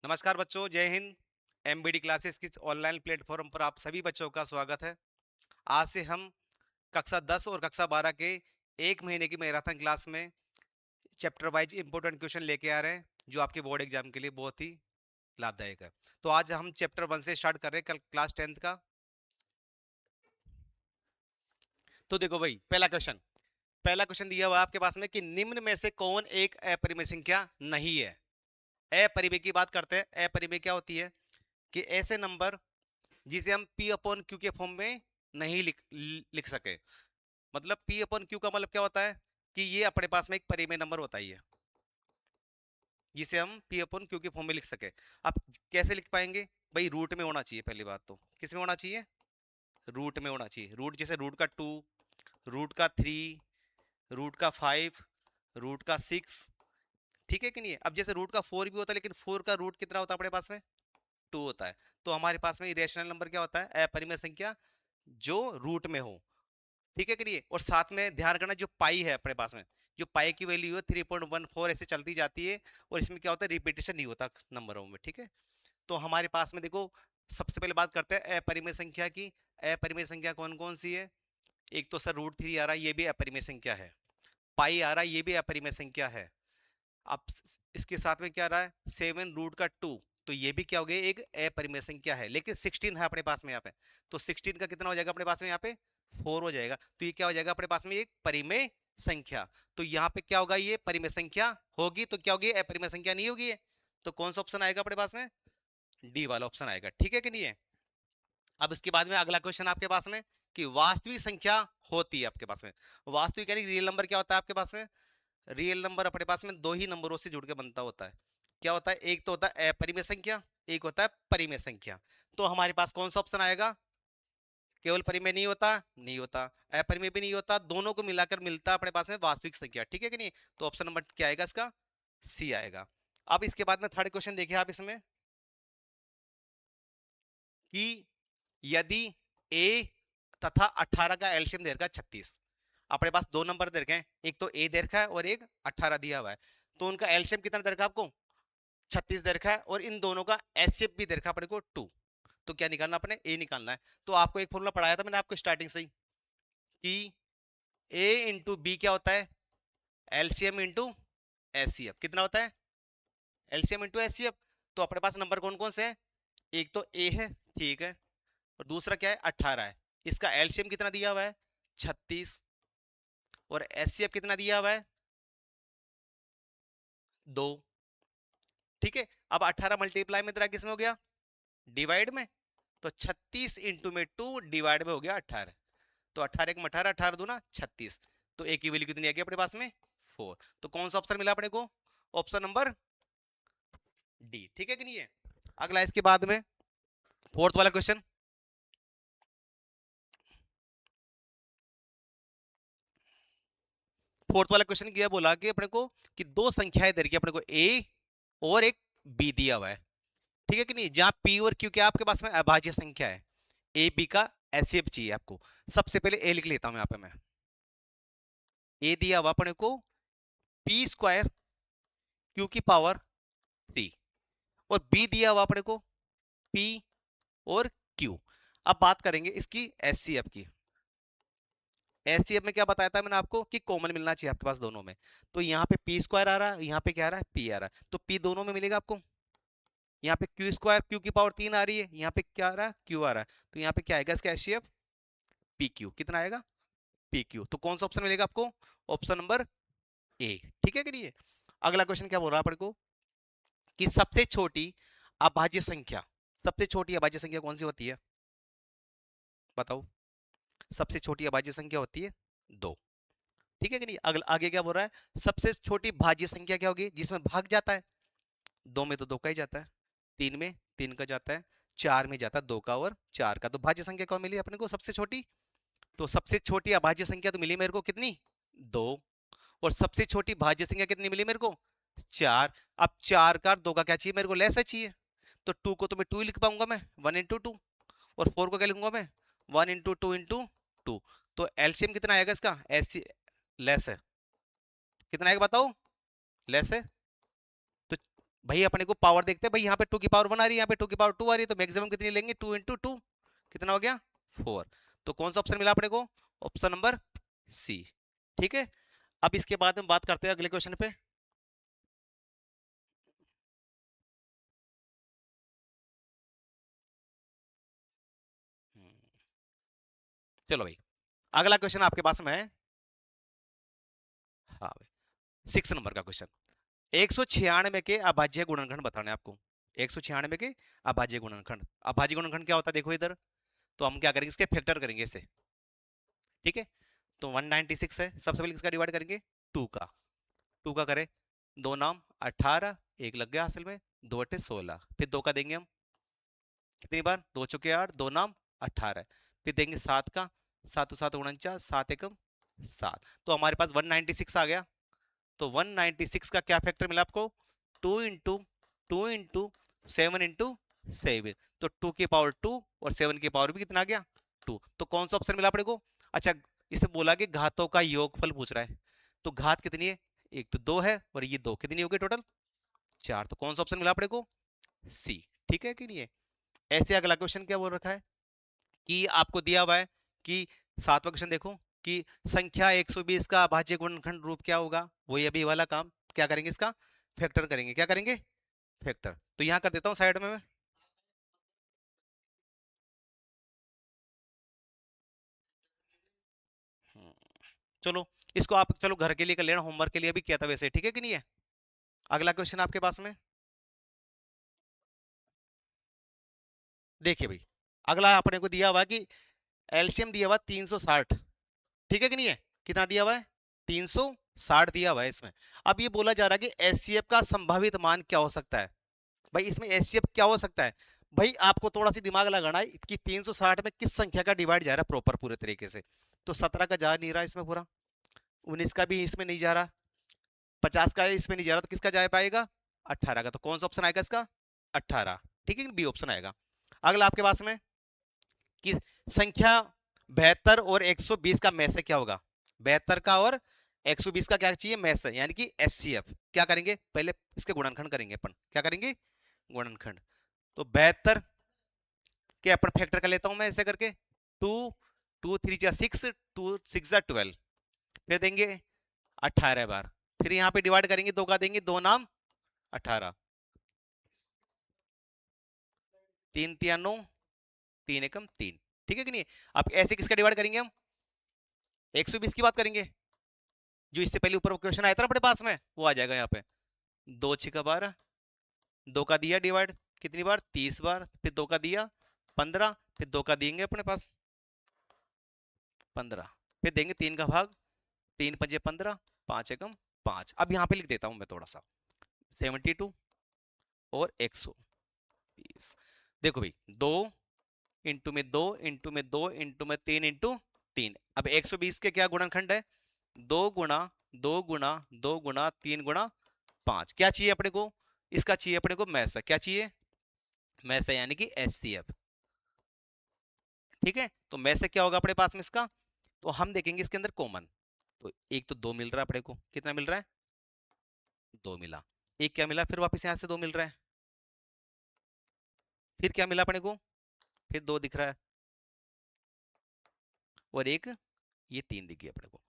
नमस्कार बच्चों, जय हिंद। एमबीडी क्लासेस की ऑनलाइन प्लेटफॉर्म पर आप सभी बच्चों का स्वागत है। आज से हम कक्षा 10 और कक्षा 12 के एक महीने की मैराथन क्लास में चैप्टर वाइज इंपॉर्टेंट क्वेश्चन लेके आ रहे हैं, जो आपके बोर्ड एग्जाम के लिए बहुत ही लाभदायक है। तो आज हम चैप्टर 1 से स्टार्ट कर रहे हैं, कल क्लास 10th का। तो देखो भाई, पहला क्वेश्चन दिया हुआ है आपके पास में कि निम्न में से कौन एक अपरिमेय संख्या नहीं है। अपरिमेय की बात करते हैं। अपरिमेय क्या होती है कि ऐसे नंबर जिसे हम P अपॉन क्यू के फॉर्म में नहीं लिख सके। मतलब P अपॉन क्यू का मतलब क्या होता है कि ये अपने पास में एक परिमेय नंबर होता ही है जिसे हम P अपॉन क्यू के फॉर्म में लिख सके। अब कैसे लिख पाएंगे भाई? रूट में होना चाहिए। पहली बात तो किस में होना चाहिए? रूट में होना चाहिए। रूट जैसे रूट का 2, रूट का 3, रूट का 5, रूट का 6। ठीक है कि नहीं है? अब जैसे रूट का 4 भी होता है, लेकिन 4 का रूट कितना होता है अपने पास में? 2 होता है। तो हमारे पास में इरेशनल नंबर क्या होता है? अपरिमेय संख्या जो रूट में हो। ठीक है कि नहीं? और साथ में ध्यान रखना, जो पाई है अपने पास में, जो पाई की वैल्यू है 3.14 ऐसे चलती जाती है। और इसमें क्या होता है? रिपीटेशन नहीं होता नंबरों में। ठीक है, तो हमारे पास में देखो, सबसे पहले बात करते हैं अपरिमेय संख्या की। अपरिमेय संख्या कौन कौन सी है? एक तो सर रूट 3 आ रहा है, ये भी अपरिमेय संख्या है। पाई आ रहा है, ये भी अपरिमेय संख्या है। अब इसके साथ में क्या आ रहा है? 7√2। तो ये भी क्या हो गया? एक अपरिमेय संख्या है। लेकिन 16 है अपने पास में यहाँ पे। तो 16 का कितना हो जाएगा अपने पास में? यहाँ पे 4 हो जाएगा। तो ये क्या हो जाएगा अपने पास में? एक परिमेय संख्या। तो यहाँ पे क्या होगा? ये परिमेय संख्या होगी तो क्या होगी? अपरिमेय संख्या नहीं होगी ये। तो कौन सा ऑप्शन आएगा अपने पास में? डी वाला ऑप्शन आएगा। ठीक है कि नहीं है? अब इसके बाद में अगला क्वेश्चन आपके पास में कि वास्तविक संख्या होती है आपके पास में। वास्तविक यानी रियल नंबर क्या होता है आपके पास में? रियल नंबर अपने पास में दो ही नंबरों से जुड़ के बनता होता है। क्या होता है? एक तो होता है अपरिमेय संख्या, एक होता है परिमेय संख्या। तो हमारे पास कौन सा ऑप्शन आएगा? केवल परिमेय नहीं होता, नहीं होता, अपरिमेय भी नहीं होता, दोनों को मिलाकर मिलता है अपने पास में वास्तविक संख्या। ठीक है कि नहीं? तो ऑप्शन नंबर क्या आएगा इसका? सी आएगा। अब इसके बाद में थर्ड क्वेश्चन देखिए आप इसमें कि यदि a तथा 18 का एलसीएम दे रखा है 36। अपने पास दो नंबर दे रखे हैं, एक तो a दे रखा है और एक 18 दिया हुआ है। तो उनका एलसीएम कितना दे रखा है आपको? 36 दे रखा है, और इन दोनों का एचसीएफ भी दे रखा है अपने को 2। तो क्या निकालना? अपने ए निकालना है। तो आपको एक फॉर्मूला पढ़ाया था मैंने आपको स्टार्टिंग से ही कि ए इंटू बी क्या होता है? LCM into HCF. कितना होता है? LCM into HCF. तो अपने पास नंबर कौन कौन से हैं? एक तो ए है, ठीक है, और दूसरा क्या है? 18 है। इसका एलसीएम कितना दिया हुआ है? 36। और एचसीएफ कितना दिया हुआ है? 2। ठीक है, अब 18 मल्टीप्लाई में तेरा किस में हो गया? डिवाइड में। तो 36 इंटू में 2 डिवाइड में हो गया 18। तो 18 एक में 18, 18 दूना 36। तो एक की वैल्यू कितनी आ गई अपने पास में? 4। तो कौन सा ऑप्शन मिला अपने को? Option number D. ठीक है कि नहीं है? अगला इसके बाद में फोर्थ वाला क्वेश्चन। फोर्थ वाला क्वेश्चन क्या बोला कि अपने को कि दो संख्याएं दे रखी है अपने को, ए और एक बी दिया हुआ है। ठीक है कि नहीं? जहां पी और क्यू क्या आपके पास में अभाज्य संख्या है, ए बी का एचसीएफ चाहिए आपको। सबसे पहले ए लिख लेता हूं यहां पे मैं। ए दिया हुआ अपने को पी स्क्वायर क्यू की पावर 3, और बी दिया हुआ अपने को पी और क्यू। अब बात करेंगे इसकी एचसीएफ की। एचसीएफ में क्या बताया था मैंने आपको कि कॉमन मिलना चाहिए आपके पास दोनों में। तो यहाँ पे पी स्क्वायर आ रहा है, यहाँ पे क्या आ रहा है? पी आ रहा है। तो पी दोनों में मिलेगा आपको। यहाँ पे क्यू स्क्वायर क्यू की पावर 3 आ रही है, यहाँ पे क्या आ रहा है? क्यू आ रहा है। तो यहाँ पे क्या आएगा इसका एचसीएफ? P Q. कितना आएगा? P Q. तो कौन सा ऑप्शन मिलेगा आपको? Option number A. ठीक है कि नहीं है? अगला क्वेश्चन क्या बोल रहा है अपन को कि सबसे छोटी अभाज्य संख्या, सबसे छोटी अभाज्य संख्या कौन सी होती है? बताओ। सबसे छोटी अभाज्य संख्या होती है 2। ठीक है कि नहीं? अगला आगे क्या बोल रहा है? सबसे छोटी भाज्य संख्या क्या होगी जिसमें भाग जाता है? 2 में तो 2 का ही जाता है, 3 में 3 का जाता है, 4 में जाता है 2 का और 4 का। तो भाज्य संख्या कौन मिली अपने को सबसे छोटी? तो सबसे छोटी अभाज्य संख्या तो मिली मेरे को कितनी? 2। और सबसे छोटी भाज्य संख्या कितनी मिली मेरे को? 4। अब 4 का 2 का क्या चाहिए मेरे को? लेस है चाहिए। तो 2 को तो मैं 2 ही लिख पाऊंगा मैं, 1 इंटू 2। और 4 को क्या लिखूंगा मैं? 1 इंटू 2 इंटू 2। तो एलसीएम कितना आएगा इसका? एस लेस है। कितना आएगा बताओ? लेस है। तो भाई अपने को पावर देखते हैं भाई, यहाँ पे 2 की पावर 1 आ रही है, यहाँ पे 2 की पावर 2 आ रही है, तो मैक्सिमम कितनी लेंगे, 2 × 2 कितना हो गया 4। तो कौन सा ऑप्शन मिला अपने को, ऑप्शन नंबर सी। ठीक है, अब इसके बाद हम बात करते हैं अगले क्वेश्चन पे। चलो भाई, अगला क्वेश्चन आपके पास में है। हाँ भाई, 6 नंबर का क्वेश्चन। 196 के अभाज्य गुणनखंड बताने आपको। 196 के अभाज्य गुणनखंड, अभाज्य गुणनखंड क्या होता है देखो इधर, तो हम क्या करेंगे, इसके फैक्टर करेंगे इसे। ठीक है, तो 196 है, सबसे पहले किसका डिवाइड करेंगे, 2 का। 2 का करें, दो नाम 18, एक लग गया असल में, 2 × 8 = 16, फिर 2 का देंगे हम कितनी बार, 2 × 4 2 नाम 18, फिर देंगे 7 का, 7 × 7 = 49, 7 एकम 7, तो हमारे पास 196 आ गया। तो 196 का क्या फैक्टर मिला आपको, 2 × 7 तो 2 की पावर 2 और 7 की पावर भी कितना आ गया 2। तो कौन सा ऑप्शन मिला अपने को, अच्छा इसे बोला कि घातों का योगफल पूछ रहा है, तो घात कितनी है, एक तो 2 है और ये 2, कितनी हो गई टोटल 4, तो कौन सा ऑप्शन मिला अपने को, सी। ठीक है कि नहीं है। ऐसे अगला क्वेश्चन क्या बोल रखा है कि आपको दिया हुआ है कि 7वां क्वेश्चन देखो कि संख्या 120 का अभाज्य गुणनखंड रूप क्या होगा, वही अभी वाला काम क्या करेंगे, इसका फैक्टर करेंगे, क्या करेंगे फैक्टर। तो यहां कर देता हूं साइड में मैं। हम्म, चलो इसको आप चलो घर के लिए कर लेना, होमवर्क के लिए भी किया था वैसे, ठीक है कि नहीं है। अगला क्वेश्चन आपके पास में, देखिए भाई, अगला अपने को दिया हुआ कि एलसीएम दिया हुआ 360, ठीक है कि नहीं है, कितना दिया हुआ है 360 दिया हुआ है इसमें। अब ये बोला जा रहा है कि एचसीएफ का संभावित मान क्या हो सकता है, भाई इसमें एचसीएफ क्या हो सकता है। भाई आपको थोड़ा सी दिमाग लगाना है कि 360 में किस संख्या का डिवाइड जा रहा है प्रॉपर पूरे तरीके से। तो 17 का जा नहीं रहा इसमें पूरा, 19 का भी इसमें नहीं जा रहा, 50 का इसमें नहीं जा रहा, तो किसका जा पाएगा 18 का, तो कौन सा ऑप्शन आएगा इसका 18। ठीक है, बी ऑप्शन आएगा। अगला आपके पास में कि संख्या 72 और 120 का में से क्या होगा, 72 का और 120 का क्या चाहिए में से, यानी कि एचसीएफ क्या करेंगे, पहले इसके गुणनखंड करेंगे अपन, क्या करेंगे गुणनखंड। तो 72 के अपन फैक्टर कर लेता हूं मैं ऐसे करके, 2 2 3 जा 6, 2 6 जा 12, फिर देंगे 18 बार, फिर यहाँ पे डिवाइड करेंगे, दो का देंगे, दो नाम 18, 3 3 9, 3 एकम 3। ठीक है कि नहीं। अब ऐसे किसका डिवाइड करेंगे हम, 120 की बात करेंगे, जो इससे पहले ऊपर क्वेश्चन आया था ना अपने पास में, वो आ जाएगा यहाँ पे, 2 6 12, 2 का दिया डिवाइड कितनी बार 30 बार, फिर 2 का दिया 15, फिर 2 का देंगे अपने पास 15, फिर देंगे 3 का भाग, 3 पंजे 15, 5 एकम 5। अब यहाँ पे लिख देता हूँ मैं थोड़ा सा, 72 और 120। देखो भाई, 2 इंटू में 2 इंटू में 2 इंटू में 3 इंटू 3। अब 120 के क्या गुणनखंड है, 2 गुणा 2 गुणा 2 गुणा 3 गुणा 5। क्या चाहिए अपने को, इसका चाहिए अपने को मैस, क्या चाहिए मैस यानी कि एचसीएफ। ठीक है, तो मैस क्या होगा अपने पास में इसका, तो हम देखेंगे इसके अंदर कॉमन, तो एक तो 2 मिल रहा है अपने को, कितना मिल रहा है 2 मिला, एक क्या मिला फिर वापस यहां से 2 मिल रहा है, फिर क्या मिला अपने को, फिर 2 दिख रहा है, और एक ये 3 दिख गया अपने को।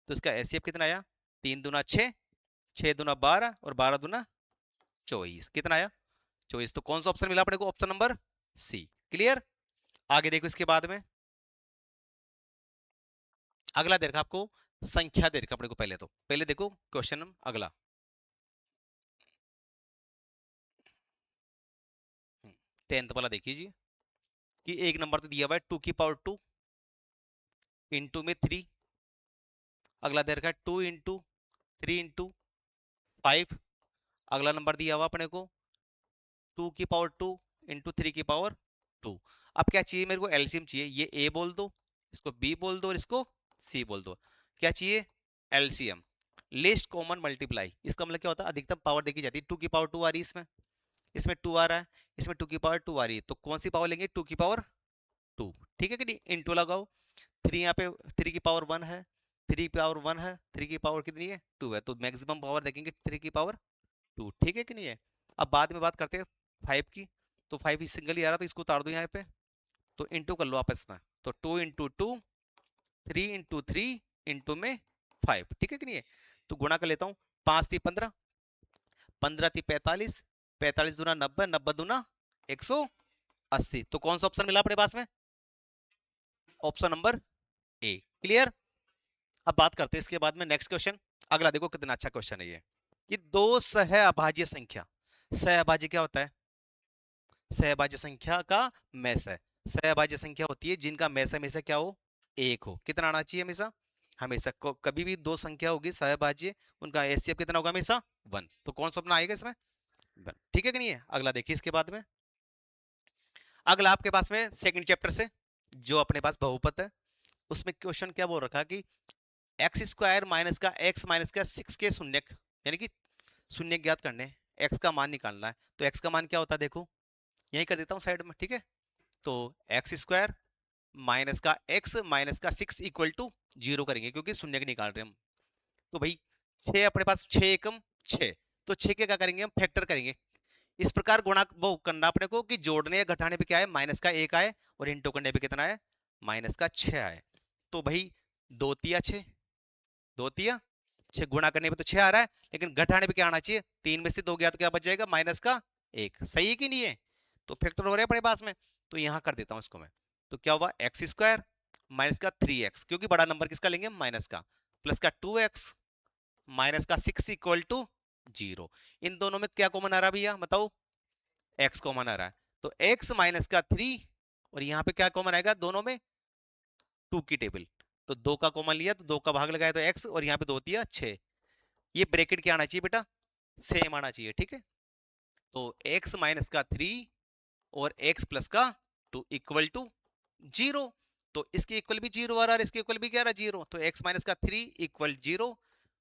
तो इसका एचसीएफ कितना आया, 3 दूना 6, 6 दूना 12 और 12 दूना 24, कितना आया 24। तो कौन सा ऑप्शन मिला अपने को, ऑप्शन नंबर सी। क्लियर। आगे देखो इसके बाद में, अगला दे रखा आपको संख्या दे रखा अपने को, पहले तो पहले देखो क्वेश्चन अगला, 10th वाला देख लीजिए कि एक नंबर तो दिया हुआ है 2 की पावर 2 इंटू में 3, अगला दे रखा है 2 इंटू 3 इंटू 5, अगला नंबर दिया हुआ अपने को 2 की पावर 2 इंटू 3 की पावर 2। अब क्या चाहिए मेरे को, एलसीएम चाहिए, ये ए बोल दो, इसको बी बोल दो और इसको सी बोल दो। क्या चाहिए एलसीएम, लिस्ट कॉमन मल्टीप्लाई, इसका मतलब क्या होता है, अधिकतम पावर देखी जाती है, 2 की पावर 2 आ रही है इसमें, इसमें 2 आ रहा है, इसमें 2 की पावर 2 आ रही है, तो कौन सी पावर लेंगे 2 की पावर 2। ठीक है कि नहीं, इंटू लगाओ, 3 यहाँ पे 3 की पावर 1 है, 3 की पावर 1 है, 3 की पावर कितनी है 2 है, तो मैक्सिमम पावर देखेंगे 3 की पावर 2। ठीक है कि नहीं है। अब बाद में बात करते हैं 5 की। तो 5 सिंगल ही आ रहा, तो इसको उतार दो यहाँ पे, तो इंटू कर लो आपस में। तो 2 इंटू 2, 3 इंटू 3 इंटू में 5, ठीक है कि नहीं है। तो गुणा कर लेता हूँ, 5 थी 15, 15 थी 45, 45 दूना 90, 90 दूना 180। तो कौन सा ऑप्शन मिला अपने पास में? Option number A. क्लियर। अब बात करते हैं इसके बाद में नेक्स्ट क्वेश्चन। अगला देखो कितना अच्छा क्वेश्चन है ये, कि दो सहअभाज्य संख्या, सहअभाज्य क्या होता है? सहभाज्य संख्या का मैस है। सहभाज्य संख्या होती है जिनका मैस हमेशा क्या हो? एक हो। कितना आना चाहिए हमेशा? हमेशा कभी भी दो संख्या होगी सहभाज्य, उनका एचसीएफ कितना होगा? हमेशा 1। तो कौन सा अपना आएगा इसमें? 1। ठीक है कि नहीं है। अगला देखिए इसके बाद में, अगला आपके पास में सेकंड चैप्टर से जो अपने पास बहुपद है, उसमें क्वेश्चन क्या बोल रखा कि एक्स स्क्वायर माइनस का एक्स माइनस का 6 के शून्यक, यानी कि शून्यक ज्ञात करने, एक्स का मान निकालना है। तो एक्स का मान क्या होता है? देखो यही कर देता हूं साइड में, ठीक है। तो एक्स स्क्वायर माइनस का 6 इक्वल टू 0 करेंगे, क्योंकि शून्य के निकाल रहे हैं हम। तो भाई 6 अपने पास, 6 एकम 6, तो 6 के क्या करेंगे हम? फैक्टर करेंगे। इस प्रकार गुणा वो करना अपने को कि जोड़ने या घटाने पे क्या है? माइनस का 1 आए, और इंटू करने पे कितना है? माइनस का 6 आए। तो भाई 2 तिया 6, 2 तिया 6, गुणा करने पे तो 6 आ रहा है, लेकिन घटाने पे क्या आना चाहिए? 3 में से 2 गया तो क्या बच जाएगा? माइनस का 1। सही है कि नहीं है? तो फैक्टर हो रहे हैं अपने पास में। तो यहां कर देता हूं इसको मैं। तो क्या हुआ? एक्स स्क्वायर माइनस का 3x, क्योंकि बड़ा नंबर किसका लेंगे? माइनस का, प्लस का 2x माइनस का 6 इक्वल टू 0। इन दोनों में क्या कॉमन आ रहा है भैया? बताओ। x कॉमन आ रहा है, तो x माइनस का 3, और यहां पे क्या कॉमन आएगा? दोनों में 2 की टेबल, तो 2 का कॉमन लिया तो 2 का भाग लगाया तो x, और यहाँ पे 2 दिया 6। ये ब्रैकेट क्या आना चाहिए बेटा? सेम आना चाहिए, ठीक है। तो x माइनस का 3 और x प्लस का 2 इक्वल टू 0। तो इसके इक्वल भी 0 आ रहा है, इसके इक्वल भी क्या आ रहा है? 0। तो x माइनस का 3 इक्वल 0,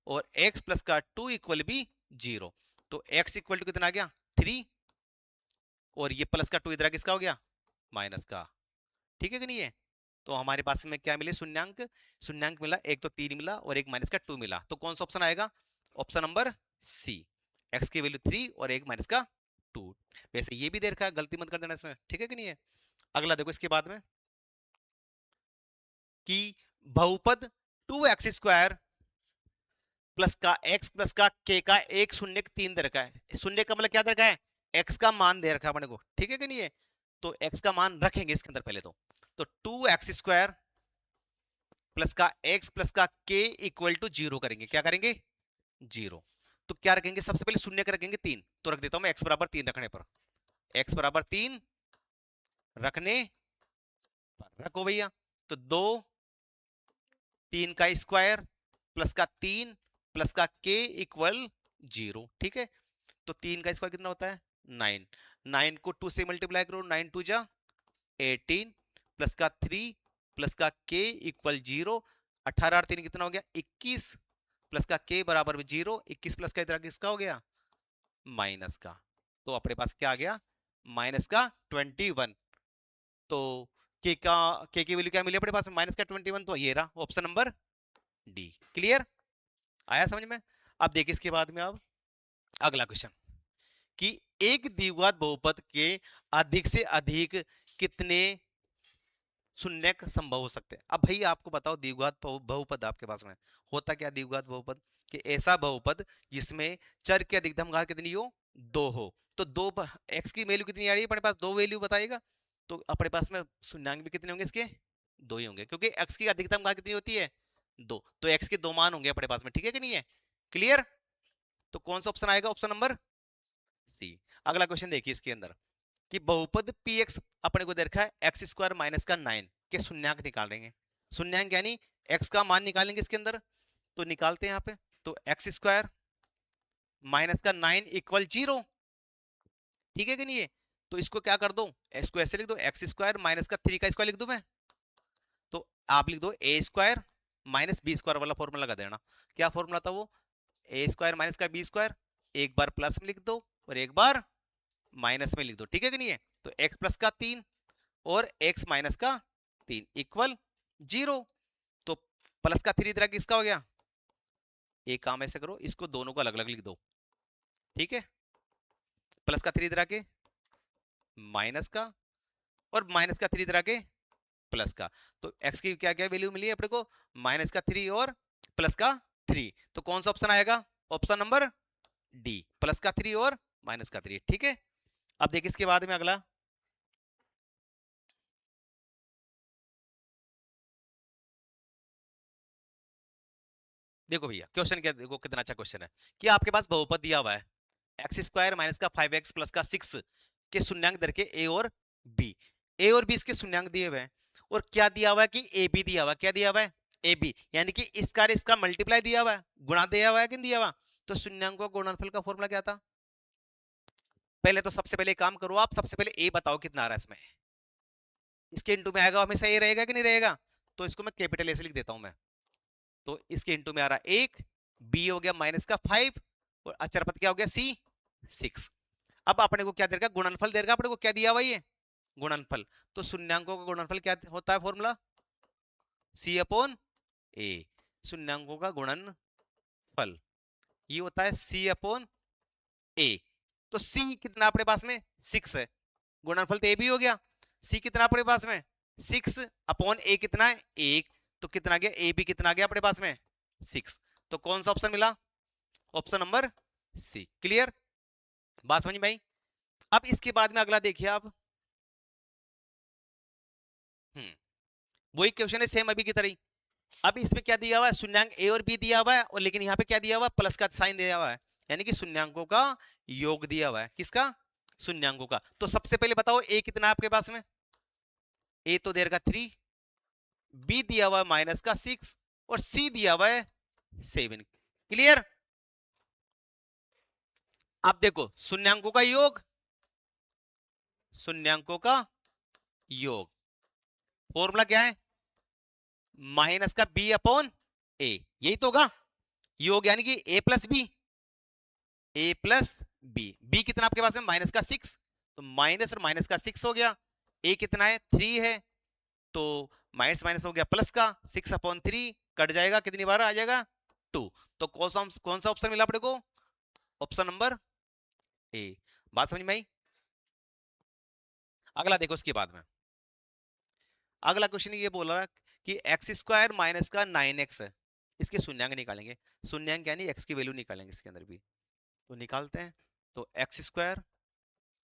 और x प्लस का 2 इक्वल भी 0। तो x इक्वल टू कितना आ गया? 3, और ये प्लस का 2 इधर किसका हो गया? माइनस का। ठीक है कि नहीं है? तो हमारे पास में क्या मिले? शून्यांक। शून्यांक मिला, एक तो 3 मिला और एक माइनस का 2 मिला। तो कौन सा ऑप्शन आएगा? Option number C. x की वैल्यू 3 और एक माइनस का 2। वैसे ये भी दे रखा है, गलती मत कर देना इसमें, ठीक है कि नहीं है। अगला देखो इसके बाद में, कि बहुपद 2x² प्लस का x प्लस का k का एक शून्य 3 दे रखा है। शून्य का मतलब क्या दे रखा है? x का मान दे रखा है अपने को, ठीक है कि नहीं है। तो x का मान रखेंगे इसके अंदर पहले तो 2x² प्लस का x प्लस का k इक्वल टू 0 करेंगे। क्या करेंगे? 0। तो क्या रखेंगे? सबसे पहले शून्य का रखेंगे 3, तो रख देता हूं मैं x बराबर 3 रखने पर। x बराबर 3 रखने पर रखो भैया। तो 2 3 का स्क्वायर प्लस का 3 प्लस का k इक्वल 0, ठीक है। तो 3 का स्क्वायर कितना होता है? 9। 9 को 2 से मल्टीप्लाई करो, 9 2 जा 18, प्लस का 3 प्लस का k इक्वल 0। 18 और 3 कितना हो गया? 21, प्लस का k बराबर में 0। 21 प्लस का इधर किसका हो गया? माइनस का। तो अपने पास क्या आ गया? माइनस का 21। तो k की वैल्यू क्या मिली अपने पास? माइनस का 21। तो ये रहा ऑप्शन नंबर डी। क्लियर? आया समझ में? अब देखिए इसके बाद में, अब अगला क्वेश्चन, कि एक द्विघात बहुपद के अधिक से अधिक कितने शून्यक संभव हो सकते हैं? अब भाई आपको बताओ, द्विघात बहुपद आपके पास में होता क्या? द्विघात बहुपद कि ऐसा बहुपद जिसमें चर की अधिकतम घात कितनी हो? 2 हो। तो दो एक्स की वैल्यू कितनी आ रही है अपने पास? 2 वैल्यू बताएगा। तो अपने पास में शून्यांक भी कितने होंगे इसके? 2 ही होंगे, क्योंकि एक्स की अधिकतम घात कितनी होती है? 2। तो एक्स के 2 मान होंगे अपने पास में, ठीक है कि नहीं है। क्लियर? तो कौन सा ऑप्शन आएगा? Option number C. अगला क्वेश्चन देखिए इसके अंदर, कि बहुपद px अपने को दे रखा है x² माइनस का 9 के शून्यांक निकाल लेंगे। शून्यांक यानी x का मान निकालेंगे इसके अंदर, तो निकालते हैं यहाँ पे। तो x² माइनस का 9 इक्वल 0, ठीक है कि नहीं है। तो इसको क्या कर दो? इसको ऐसे लिख दो, x² माइनस का 3 का स्क्वायर लिख दो मैं। तो आप लिख दो a² माइनस b² वाला फॉर्मूला लगा देना। क्या फॉर्मूला था वो? a² माइनस का b², एक बार प्लस में लिख दो और एक बार माइनस में लिख दो, ठीक है कि नहीं है। तो x प्लस का 3 और x माइनस का 3 इक्वल 0। तो प्लस का 3 इधर किसका हो गया? एक काम ऐसे करो, इसको दोनों को अलग अलग लिख दो, ठीक है। प्लस का 3 इधर आके माइनस का, और माइनस का 3 इधर आके प्लस का। तो x की क्या क्या वैल्यू मिली है अपने को, माइनस का 3 और प्लस का 3। तो कौन सा ऑप्शन आएगा, ऑप्शन नंबर डी, प्लस का 3 और माइनस का 3। ठीक है, अब देखिए इसके बाद में अगला, देखो भैया क्वेश्चन क्या, देखो कितना अच्छा क्वेश्चन है कि आपके पास बहुपद दिया हुआ है एक्स स्क्वायर माइनस का 5x प्लस का 6 के शून्यांक दर के ए और बी, ए और बी इसके शून्यांक दिए हुए हैं, और क्या दिया हुआ है कि ए बी दिया हुआ है, क्या दिया हुआ है ए बी, यानी कि इसका मल्टीप्लाई दिया हुआ है, गुणा दिया हुआ है कि नहीं दिया हुआ। तो शून्यांकों का गुणनफल का फॉर्मूला क्या था, पहले तो सबसे पहले काम करो आप, सबसे पहले ए बताओ कितना आ रहा है इसमें, इसके इंटू में आएगा हमेशा ए रहेगा कि नहीं रहेगा, तो इसको मैं कैपिटल ए से लिख देता हूं मैं। तो इसके इंटू में आ रहा है 1, बी हो गया माइनस का 5, और अचर पद क्या हो गया सी 6। अब अपने को क्या देगा, गुणनफल देगा अपने को, क्या दिया हुआ ये गुणनफल। तो शून्यांकों का गुणनफल क्या होता है फॉर्मूला, सी अपॉन ए, शून्यांकों का गुणनफल ये होता है सी अपॉन ए। तो सी कितना अपने पास में 6 है, गुणनफल तो ए भी हो गया, सी कितना अपने पास में 6 अपॉन ए कितना है 1, तो कितना गया ए बी कितना गया अपने पास में 6। तो कौन सा ऑप्शन मिला, ऑप्शन नंबर सी। क्लियर, बात समझ में आई। अब इसके बाद में अगला देखिए आप, वही क्वेश्चन है सेम अभी की तरह ही। अब इसमें क्या दिया हुआ है, शून्यांक ए और बी दिया हुआ है, और लेकिन यहाँ पे क्या दिया हुआ है, प्लस का साइन दिया हुआ है, यानी कि शून्यांकों का योग दिया हुआ है, किसका, शून्यांकों का। तो सबसे पहले बताओ ए कितना है आपके पास में, ए तो देर का 3, बी दिया हुआ है माइनस का 6, और सी दिया हुआ है 7। क्लियर, अब देखो शून्यांकों का योग, शून्यांकों का योग फॉर्मूला क्या है, माइनस का बी अपॉन ए, यही तो होगा योग, यानी कि ए प्लस बी, ए प्लस बी, बी कितना आपके पास है माइनस का 6, तो माइनस और माइनस का 6 हो गया, ए कितना है 3 है, तो माइनस माइनस हो गया प्लस का 6 अपॉन 3, कट जाएगा कितनी बार आ जाएगा 2। तो कौन सा ऑप्शन मिला अपने को, ऑप्शन नंबर ए। बात समझ में आई। अगला देखो इसके बाद में, अगला क्वेश्चन ये बोल रहा है कि एक्स स्क्वायर माइनस का 9x है, इसके शून्यांक निकालेंगे, शून्यांक यानी एक्स की वैल्यू निकालेंगे इसके अंदर भी, तो निकालते हैं। तो एक्स स्क्वायर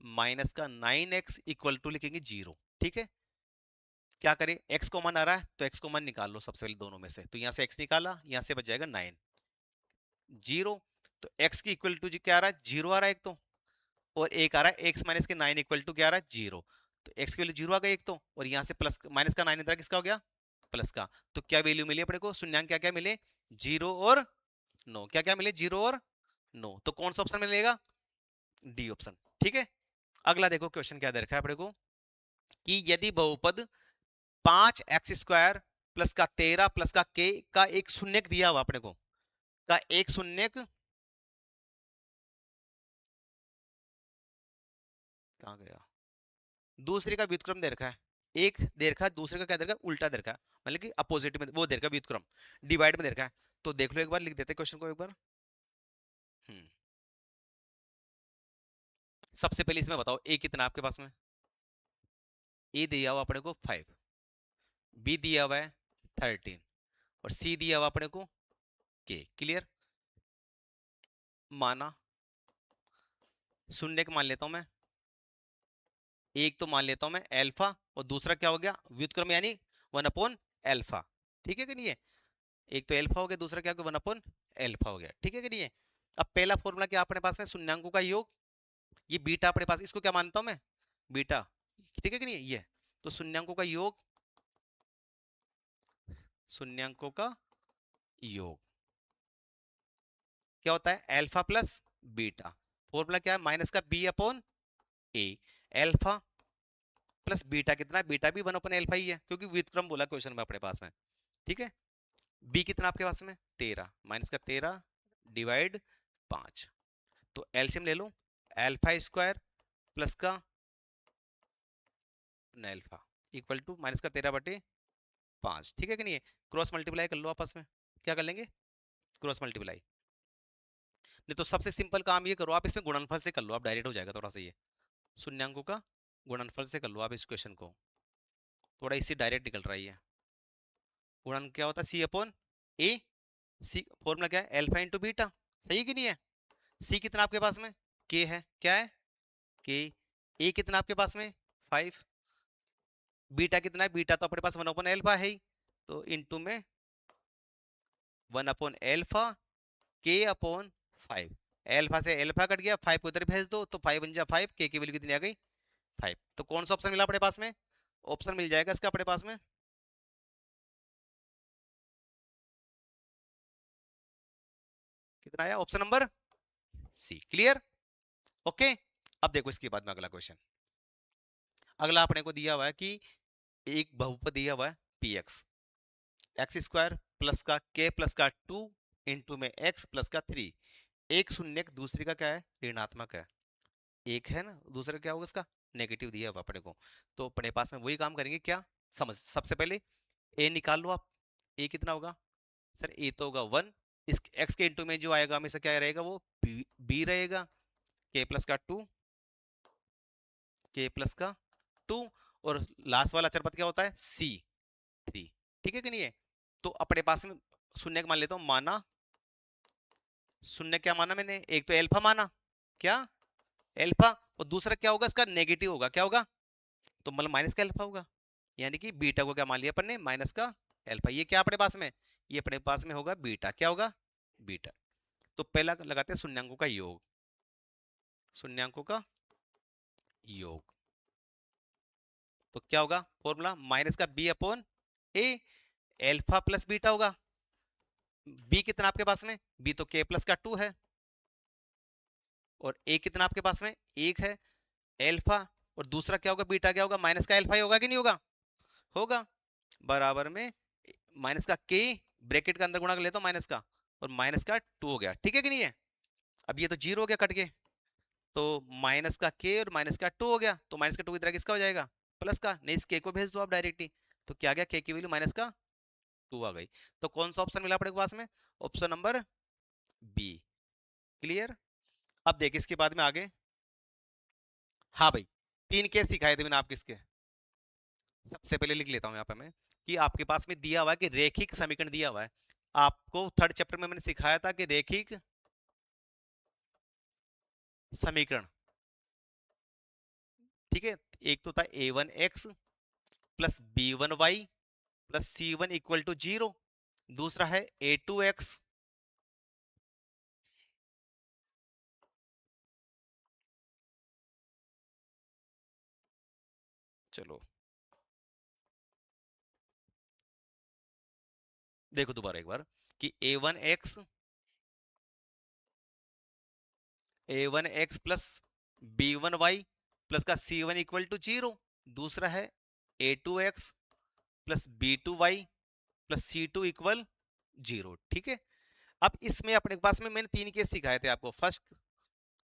माइनस का 9x इक्वल टू लिखेंगे 0। ठीक है, क्या करें, x कॉमन आ रहा है तो x कॉमन निकाल लो सबसे पहले दोनों में से, तो यहां से x निकाला, यहां से बच जाएगा 9 0। तो x की इक्वल टू क्या आ रहा है 0 आ रहा है एक तो, और एक आ रहा है x माइनस के 9 इक्वल टू क्या आ रहा है 0। तो x की वैल्यू 0 आ गई एक तो, और यहाँ से प्लस माइनस का 9 इधर किसका हो गया प्लस का। तो क्या वैल्यू मिली अपने को, शून्यांक क्या क्या मिले 0 और 9, क्या क्या मिले 0 और 9, तो कौन सा ऑप्शन मिलेगा, डी ऑप्शन। ठीक है, अगला देखो क्वेश्चन क्या दे रखा है अपने को कि यदि बहुपद 5x² प्लस का 13 प्लस का k का एक शून्यक दिया हुआ अपने को, का एक शून्यक कहां गया, दूसरे का व्युत्क्रम दे रखा है, एक दे रखा है दूसरे का क्या दे रखा है उल्टा दे रखा है, मतलब कि अपोजिट में वो दे रखा है व्युत्क्रम, डिवाइड में दे रखा है। तो देख लो एक बार, लिख देते क्वेश्चन को एक बार। हम्म सबसे पहले इसमें बताओ ए कितना आपके पास में, ए दिया हुआ अपने को 5, बी दिया हुआ है 13, और सी दिया हुआ अपने को के। क्लियर, माना, शून्य मान लेता हूं मैं, एक तो मान लेता हूं मैं एल्फा, और दूसरा क्या हो गया व्युत्क्रम यानी 1 अपॉन एल्फा। ठीक है कि नहीं है, एक तो एल्फा हो गया, दूसरा क्या हो गया 1 अपॉन एल्फा हो गया। ठीक है कि नहीं है। अब पहला फॉर्मूला क्या अपने पास में, शून्यांकों का योग, ये बीटा अपने पास, इसको क्या मानता हूं मैं बीटा। ठीक है कि नहीं, ये तो शून्यांकों का योग, शून्यांकों का योग क्या होता है एल्फा प्लस बीटा, फॉर्मूला क्या है माइनस का बी अपॉन ए, एल्फा प्लस बीटा कितना, बीटा भी 1 अपॉन एल्फा ही है क्योंकि व्युत्क्रम बोला क्वेश्चन में अपने पास में। ठीक है, बी कितना आपके पास में 13, माइनस का 13 डिवाइड 5, तो एलसीएम ले लो, एल्फा स्क्वायर प्लस का एल्फा इक्वल टू माइनस का 13/5। ठीक है कि नहीं है, क्रॉस मल्टीप्लाई कर लो आपस में, क्या कर लेंगे क्रॉस मल्टीप्लाई, नहीं तो सबसे सिंपल काम ये करो, आप इसमें गुणनफल से कर लो, आप डायरेक्ट हो जाएगा थोड़ा सा। ये शून्यांकों का गुणनफल से कर लो आप इस क्वेश्चन को, थोड़ा इससे डायरेक्ट निकल रहा है ये। गुणन क्या होता है, सी अपॉन ए। सी फॉर्मूला क्या है, एल्फा इंटू बीटा, सही कि नहीं है। सी कितना आपके पास में, के है, क्या है के। ए कितना आपके पास में 5। बीटा कितना है, बीटा तो अपने पास 1 अपॉन एल्फा है ही, तो इंटू में 1 अपॉन एल्फा के अपॉन 5। एल्फा से एल्फा कट गया, 5 को उधर भेज दो तो 5 बन जा 5, के की वैल्यू कितनी आ गई 5। तो कौन सा ऑप्शन मिला अपने पास में, ऑप्शन मिल जाएगा इसका अपने पास में, कितना आया option number C. Clear, okay. अब देखो इसके बाद में अगला क्वेश्चन, अगला अपने को दिया हुआ है कि एक बहुपद दिया हुआ है P x, x square plus का के प्लस का 2 इंटू में एक्स प्लस का 3। एक शून्य दूसरे का क्या है, ऋणात्मक है, एक है ना, दूसरा क्या होगा इसका नेगेटिव दिया हुआ अपने को। तो अपने पास में वही काम करेंगे क्या, समझ सबसे पहले ए निकाल लो आप। ए कितना होगा सर, ए तो होगा 1, इस एक्स के इंटू में जो आएगा हमेशा क्या रहेगा, वो बी रहेगा, के प्लस का 2, के प्लस का 2, और लास्ट वाला अचर पद क्या होता है सी 3। ठीक है कि नहीं है। तो अपने पास में शून्य मान लेता हूं, माना शून्य, क्या माना मैंने, एक तो एल्फा माना, क्या एल्फा, और दूसरा क्या होगा इसका नेगेटिव होगा, क्या होगा, तो मतलब माइनस का एल्फा होगा, यानी कि बीटा को क्या मान लिया अपन ने, माइनस का एल्फा। ये क्या अपने पास में, ये अपने पास में होगा बीटा, क्या होगा बीटा। तो पहला लगाते हैं शून्यांकों का योग, शून्यांकों का योग, तो क्या होगा फॉर्मूला, माइनस का बी अपॉन ए, एल्फा प्लस बीटा होगा। बी कितना आपके पास में, बी तो के प्लस का 2 है, और ए कितना आपके पास में 1 है, एल्फा, और दूसरा क्या होगा बीटा, क्या होगा माइनस का एल्फा ही होगा कि नहीं होगा, होगा, बराबर में माइनस का के, ब्रैकेट के अंदर गुणा कर लेता हूं माइनस का, और माइनस का 2 हो गया, ठीक है कि नहीं है। अब ये तो जीरो हो गया कट के, तो माइनस का के और माइनस का 2 हो गया, तो माइनस का 2 की तरह किसका हो जाएगा, प्लस का, नहीं इस के को भेज दो आप डायरेक्ट ही, तो क्या आ गया, के की वैल्यू माइनस का 2 आ गई। तो कौन सा ऑप्शन मिला अपने पास में, ऑप्शन नंबर बी। क्लियर, अब देखिए इसके बाद में आगे, हाँ भाई 3 केस सिखाए थे मैंने आप किसके, सबसे पहले लिख लेता हूं यहाँ पे मैं, कि आपके पास में दिया हुआ है कि रेखिक समीकरण दिया हुआ है। आपको थर्ड चैप्टर में मैंने सिखाया था कि रेखिक समीकरण, ठीक है, एक तो था a1x plus b1y plus c1 equal to 0, दूसरा है a2x, चलो देखो दोबारा एक बार, कि a1x प्लस b1y प्लस का c1 इक्वल टू 0, दूसरा है a2x plus b2y plus c2 equal 0। ठीक है, अब इसमें अपने पास में मैंने 3 केस सिखाए थे आपको। फर्स्ट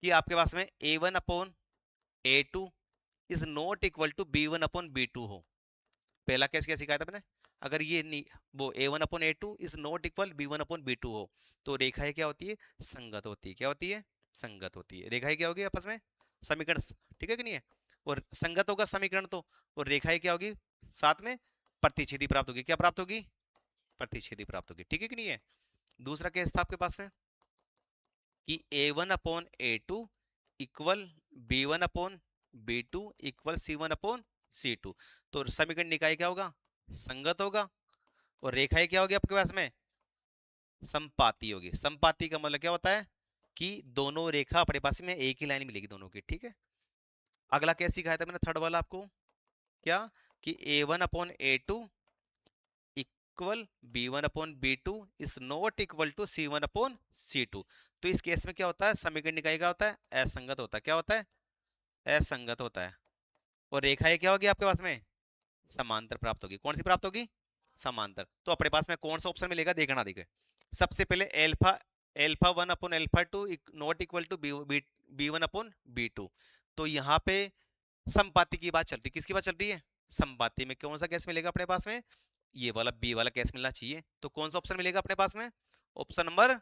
कि आपके पास में a1 upon a2 is not equal to b1 upon b2 हो। पहला केस क्या सिखाया था मैंने, अगर ये नहीं, वो a1 upon a2 is not equal b1 upon b2 हो, तो रेखाएं क्या होती है, संगत होती है, क्या होती है, संगत होती है। रेखाएं क्या होगी आपस में, समीकरण, ठीक है कि नहीं है, और संगत होगा समीकरण तो, और रेखाएं क्या होगी साथ में, प्रतिच्छेदी प्राप्त होगी, क्या प्राप्त होगी, प्रतिच्छेदी प्राप्त होगी, ठीक है कि नहीं है। दूसरा केस था आपके पास में कि a1 upon a2 equal b1 upon b2 equal c1 upon c2, तो समीकरण निकाय क्या होगा, संगत होगा, और रेखाएं क्या होगी आपके पास में, संपाती होगी। संपाती का मतलब क्या होता है कि दोनों रेखा अपने पास में एक ही लाइन मिलेगी दोनों की, ठीक है। अगला कैसे सिखाया था मैंने थर्ड वाला आपको, क्या कि a1 upon a2 equal b1 upon b2 is not equal to c1 upon c2। तो इस केस में क्या होता है, समीकरण निकाय क्या होता है, असंगत होता है, क्या होता है, असंगत होता है, और रेखाएं क्या होगी आपके पास में, समांतर प्राप्त होगी। कौन सी प्राप्त होगी, समांतर। तो अपने पास में कौन सा ऑप्शन मिलेगा, देखना देखिए, सबसे पहले alpha, alpha 1 upon alpha 2 not equal to B 1 upon b2। तो यहाँ पे संपाति की बात चल रही, किसकी बात चल रही है, संपाति में कौन सा केस मिलेगा अपने पास में, ये वाला बी वाला केस मिलना चाहिए। तो कौन सा ऑप्शन मिलेगा अपने पास में, ऑप्शन नंबर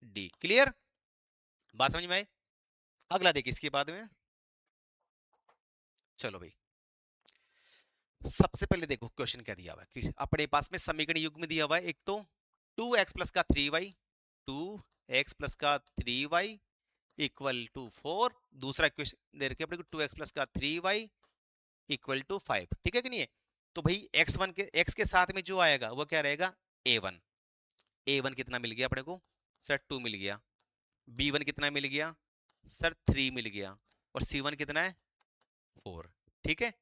डी। क्लियर, बात समझ में आई? अगला देखिए इसके बाद में, चलो भाई सबसे पहले देखो क्वेश्चन क्या दिया हुआ है कि अपने पास में समीकरण युग्म दिया हुआ है, एक तो 2x प्लस का 3y, 2x प्लस का 3y इक्वल टू 4, दूसरा क्वेश्चन दे रखे अपने को 2x प्लस का 3y इक्वल टू 5, ठीक है कि नहीं है? तो भाई x के साथ में जो आएगा वो क्या रहेगा, a1। a1 कितना मिल गया अपने को सर, 2 मिल गया। b1 कितना मिल गया सर, 3 मिल गया। और c1 कितना है, 4। ठीक है,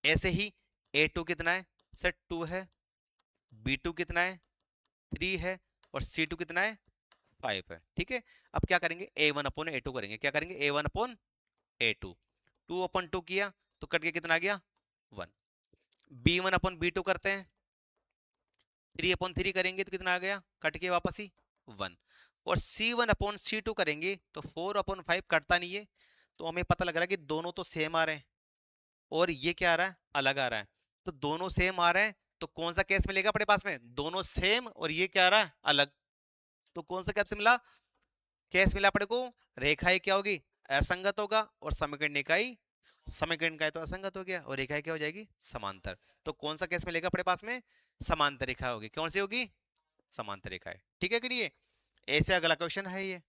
ऐसे ही a2 कितना है सर, 2 है। b2 कितना है, 3 है। और c2 कितना है, 5 है। ठीक है, अब क्या करेंगे, a1 अपॉन a2 करेंगे। क्या करेंगे, a1 अपॉन a2, 2 अपॉन 2 किया तो कट के कितना आ गया, 1। b1 अपॉन b2 करते हैं, 3 अपॉन 3 करेंगे तो कितना आ गया, कट के वापस ही 1। और c1 अपॉन c2 करेंगे तो 4 अपॉन 5 कटता नहीं है, तो हमें पता लग रहा है कि दोनों तो सेम आ रहे हैं और ये क्या आ रहा है, अलग आ रहा है। तो दोनों सेम आ रहे हैं तो कौन सा केस मिलेगा अपने पास में, दोनों सेम और ये क्या आ रहा है, अलग। तो कौन सा केस मिला, केस मिला अपने को, रेखाएं क्या होगी, असंगत होगा। और समीकरण इकाई, समीकरण इकाई तो असंगत हो गया और रेखाएं क्या हो जाएगी, समांतर। तो कौन सा केस मिलेगा अपने पास में, समांतर रेखा होगी। कौन सी होगी, समांतर रेखा है। ठीक है कि नहीं है? ऐसे अगला क्वेश्चन है ये,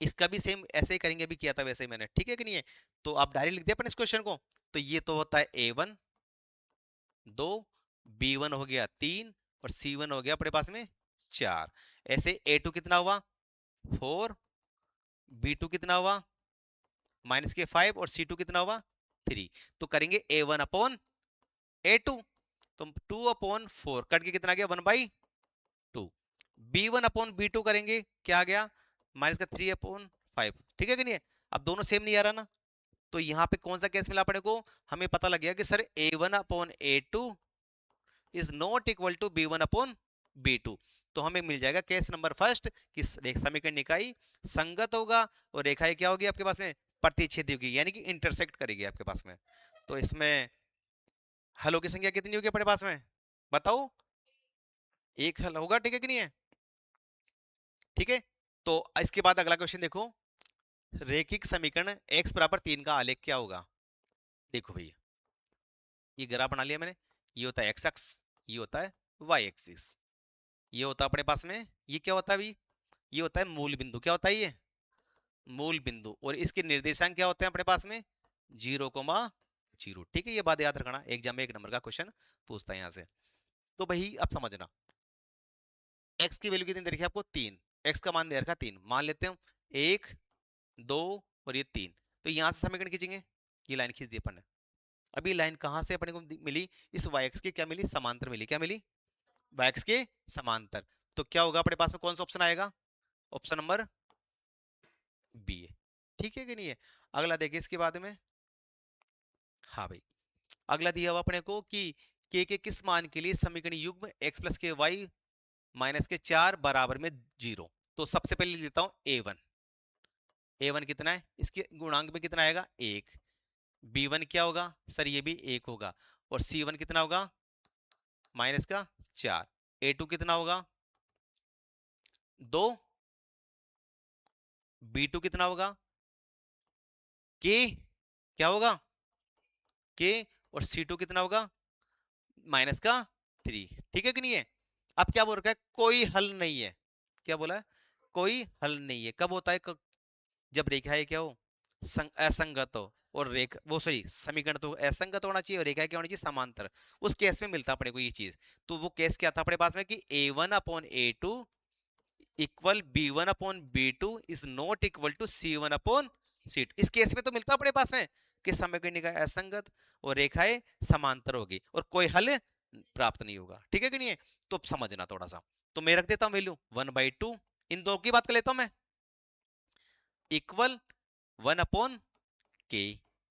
इसका भी सेम ऐसे ही करेंगे, अभी किया था वैसे ही मैंने। ठीक है कि नहीं है? तो आप डायरेक्ट लिख दिया अपन इस क्वेश्चन को। तो ये तो होता है a1 2, b1 हो गया 3 और c1 हो गया अपने पास में 4। ऐसे a2 कितना हुआ 4, b2 कितना हुआ -5 और c2 कितना हुआ 3। तो करेंगे a1 अपॉन a2, तो 2 अपॉन 4 कट के कितना आ गया 1/2। b1 अपॉन b2 करेंगे, क्या आ गया -3/5। ठीक है कि नहीं है? अब दोनों सेम नहीं आ रहा ना, तो यहाँ पे कौन सा केस मिला अपने को, हमें पता लग गया कि sir a1 upon a2 is not equal to b1 upon b2। तो हमें मिल जाएगा केस नंबर फर्स्ट कि समीकरण इकाई संगत होगा और रेखाएं क्या होगी आपके पास में, प्रतिच्छेदी होगी, यानी कि इंटरसेक्ट करेगी आपके पास में। तो इसमें हलों की संख्या कितनी होगी अपने पास में, बताओ, एक हल होगा। ठीक है कि नहीं है? ठीक है, तो इसके बाद अगला क्वेश्चन देखो, रेखिक समीकरण x बराबर 3 का आलेख क्या होगा। देखो भैया, ये ग्राफ बना लिया मैंने, ये होता है एक्स एक्स, ये होता है वाई एक्सिस, ये होता है अपने पास में, ये क्या होता है अभी, ये होता है मूल बिंदु। क्या होता है ये, मूल बिंदु। और इसके निर्देशांक क्या होते हैं अपने पास में, 0,0। ठीक है, ये बात याद रखना, एग्जाम में 1 नंबर का क्वेश्चन पूछता है यहाँ से। तो भाई अब समझना, x की वैल्यू कितनी दे रखी है आपको, 3। x का मान दे रखा 3, मान लेते हैं 1 2 और ये 3। तो यहाँ से समीकरण खींचेंगे, ये लाइन खींच दी अपन ने। अभी लाइन कहाँ से अपने को मिली, इस y एक्स की क्या मिली, समांतर मिली। क्या मिली, y एक्स के समांतर। तो क्या होगा अपने पास में, कौन सा ऑप्शन आएगा, ऑप्शन नंबर बी है। ठीक है कि नहीं है? अगला देखिए इसके बाद में, हाँ भाई अगला दिया हुआ अपने को कि के किस मान के लिए समीकरण युग्म x प्लस के वाई माइनस के 4 बराबर में 0। तो सबसे पहले लेता हूं a1, a1 कितना है, इसके गुणांक में कितना आएगा 1। b1 क्या होगा सर, ये भी 1 होगा। और c1 कितना होगा, माइनस का 4। a2 कितना होगा 2, b2 कितना होगा k, क्या होगा k। और c2 कितना होगा माइनस का 3। ठीक है कि नहीं है? अब क्या बोल रखा है, कोई हल नहीं है। क्या बोला है, कोई हल नहीं है। कब होता है, जब रेखाएं क्या हो, असंगत हो। और रेखा वो सॉरी समीकरण तो असंगत होना चाहिए और रेखा क्या होनी चाहिए, समांतर। उस केस में मिलता अपने को ये चीज। तो वो केस क्या था अपने पास में कि a1 upon a2 equal b1 upon b2 is not equal to c1 upon c2। इस केस में तो मिलता अपने पास में कि समीकरण का असंगत और रेखाएं समांतर होगी और कोई हल प्राप्त नहीं होगा। ठीक है कि नहीं है? तो समझना थोड़ा सा, तो मैं रख देता हूं वैल्यू 1/2, इन दो की बात कर लेता हूं मैं, इक्वल 1 अपॉन के।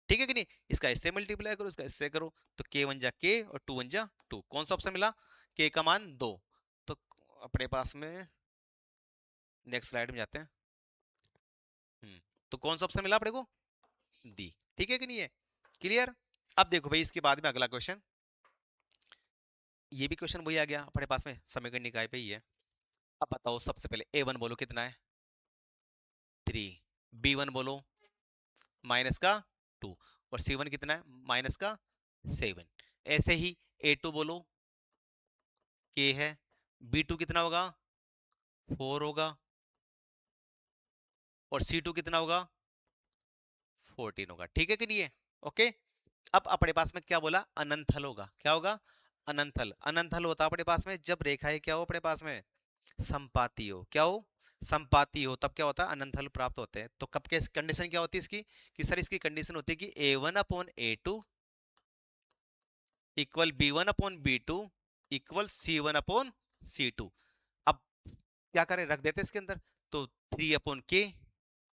ठीक है कि नहीं? इसका इससे मल्टीप्लाई करो, इसका इससे करो, तो के 1 जा के और 2 1 जा 2। कौन सा ऑप्शन मिला, के का मान 2। तो अपने पास में नेक्स्ट स्लाइड में जाते हैं। तो कौन सा ऑप्शन मिला अपने को, डी। ठीक है कि नहीं है, क्लियर? अब देखो भाई इसके बाद में अगला क्वेश्चन, ये भी क्वेश्चन वही आ गया अपने पास में, समीकरण निकाय पे ही है। अब बताओ सबसे पहले a1 बोलो कितना है, 3, B1 बोलो माइनस का 2, और C1 कितना है माइनस का 7। ऐसे ही A2 बोलो K है, B2 कितना होगा 4 होगा, और C2 कितना होगा 14 होगा। ठीक है कि नहीं है? ओके। अब अपने पास में क्या बोला, अनंत हल होगा। क्या होगा? अनंत हल। अनंत हल होता है अपने पास में जब रेखाएं क्या हो अपने पास में संपाती हो। क्या हो? संपाती हो, तब क्या होता है अनंत हल प्राप्त होते हैं। तो कब के कंडीशन क्या होती है इसकी, कि सर इसकी कंडीशन होती है कि A1/A2 equal B1/B2 equal C1/C2। अब क्या करें, रख देते इसके अंदर, तो 3/K,